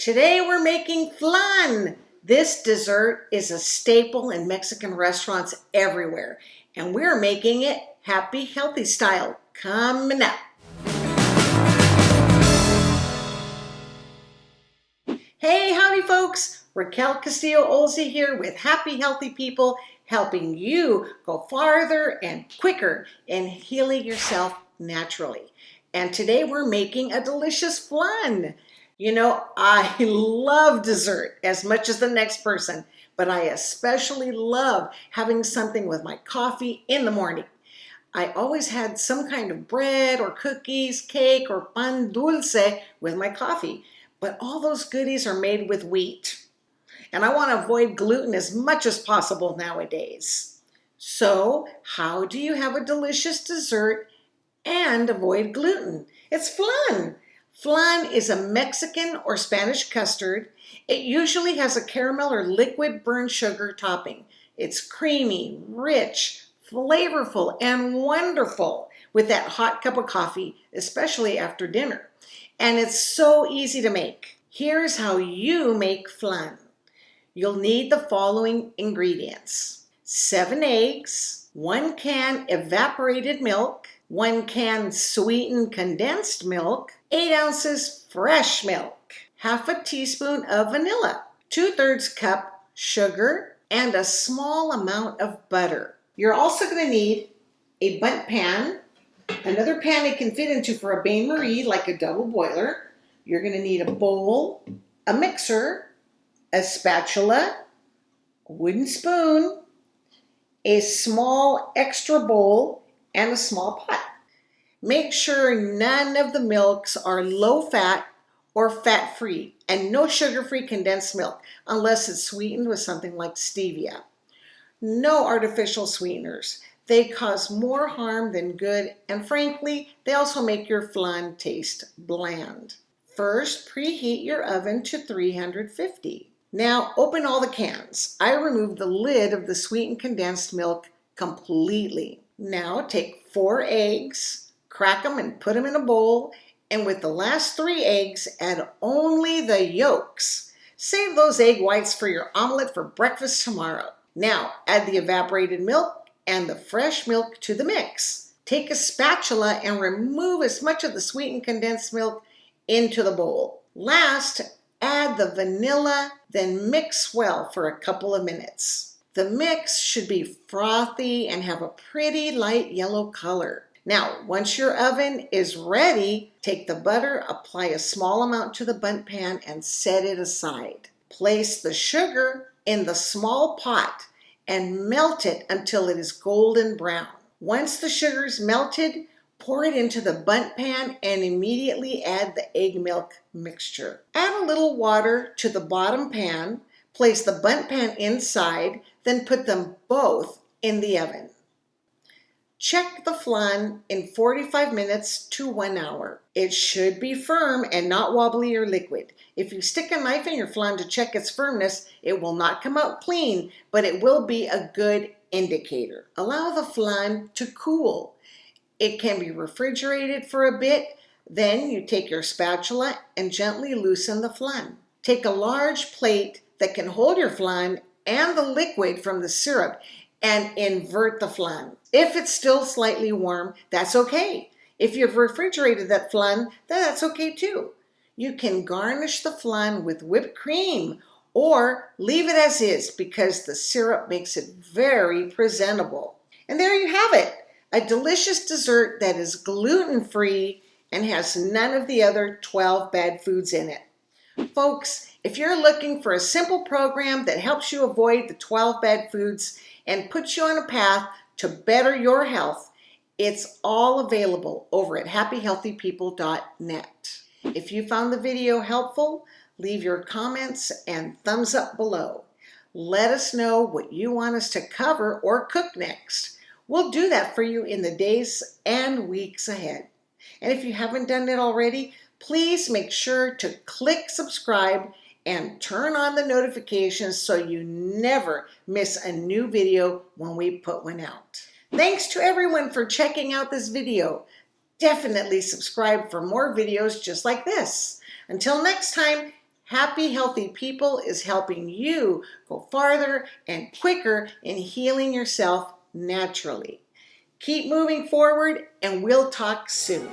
Today we're making flan. This dessert is a staple in Mexican restaurants everywhere, and we're making it happy, healthy style. Coming up. Hey, howdy folks. Raquel Castillo-Olsey here with Happy Healthy People, helping you go farther and quicker in healing yourself naturally. And today we're making a delicious flan. You know, I love dessert as much as the next person, but I especially love having something with my coffee in the morning. I always had some kind of bread or cookies, cake, or pan dulce with my coffee, but all those goodies are made with wheat. And I want to avoid gluten as much as possible nowadays. So, how do you have a delicious dessert and avoid gluten? It's flan. Flan is a Mexican or Spanish custard. It usually has a caramel or liquid burnt sugar topping. It's creamy, rich, flavorful, and wonderful with that hot cup of coffee, especially after dinner. And it's so easy to make. Here's how you make flan. You'll need the following ingredients: 7 eggs, 1 can evaporated milk, 1 can sweetened condensed milk, 8 ounces fresh milk, half a teaspoon of vanilla, 2/3 cup sugar, and a small amount of butter. You're also going to need a bundt pan, another pan it can fit into for a bain-marie, like a double boiler. You're going to need a bowl, a mixer, a spatula, a wooden spoon, a small extra bowl, and a small pot. Make sure none of the milks are low fat or fat-free, and no sugar-free condensed milk unless it's sweetened with something like stevia. No artificial sweeteners. They cause more harm than good, and frankly, they also make your flan taste bland. First, preheat your oven to 350. Now, open all the cans. I removed the lid of the sweetened condensed milk completely. Now, take 4 eggs, crack them and put them in a bowl, and with the last 3 eggs, add only the yolks. Save those egg whites for your omelet for breakfast tomorrow. Now, add the evaporated milk and the fresh milk to the mix. Take a spatula and remove as much of the sweetened condensed milk into the bowl. Last, add the vanilla, then mix well for a couple of minutes. The mix should be frothy and have a pretty light yellow color. Now, once your oven is ready, take the butter, apply a small amount to the bundt pan, and set it aside. Place the sugar in the small pot and melt it until it is golden brown. Once the sugar is melted, pour it into the bundt pan and immediately add the egg milk mixture. Add a little water to the bottom pan, place the bundt pan inside, then put them both in the oven. Check the flan in 45 minutes to 1 hour. It should be firm and not wobbly or liquid. If you stick a knife in your flan to check its firmness, it will not come out clean, but it will be a good indicator. Allow the flan to cool. It can be refrigerated for a bit. Then you take your spatula and gently loosen the flan. Take a large plate that can hold your flan and the liquid from the syrup and invert the flan. If it's still slightly warm, that's okay. If you've refrigerated that flan, then that's okay too. You can garnish the flan with whipped cream or leave it as is because the syrup makes it very presentable. And there you have it, a delicious dessert that is gluten-free and has none of the other 12 bad foods in it. Folks, if you're looking for a simple program that helps you avoid the 12 bad foods and puts you on a path to better your health, it's all available over at happyhealthypeople.net. If you found the video helpful, leave your comments and thumbs up below. Let us know what you want us to cover or cook next. We'll do that for you in the days and weeks ahead. And if you haven't done it already, please make sure to click subscribe and turn on the notifications so you never miss a new video when we put one out. Thanks to everyone for checking out this video. Definitely subscribe for more videos just like this. Until next time, Happy Healthy People is helping you go farther and quicker in healing yourself naturally. Keep moving forward, and we'll talk soon.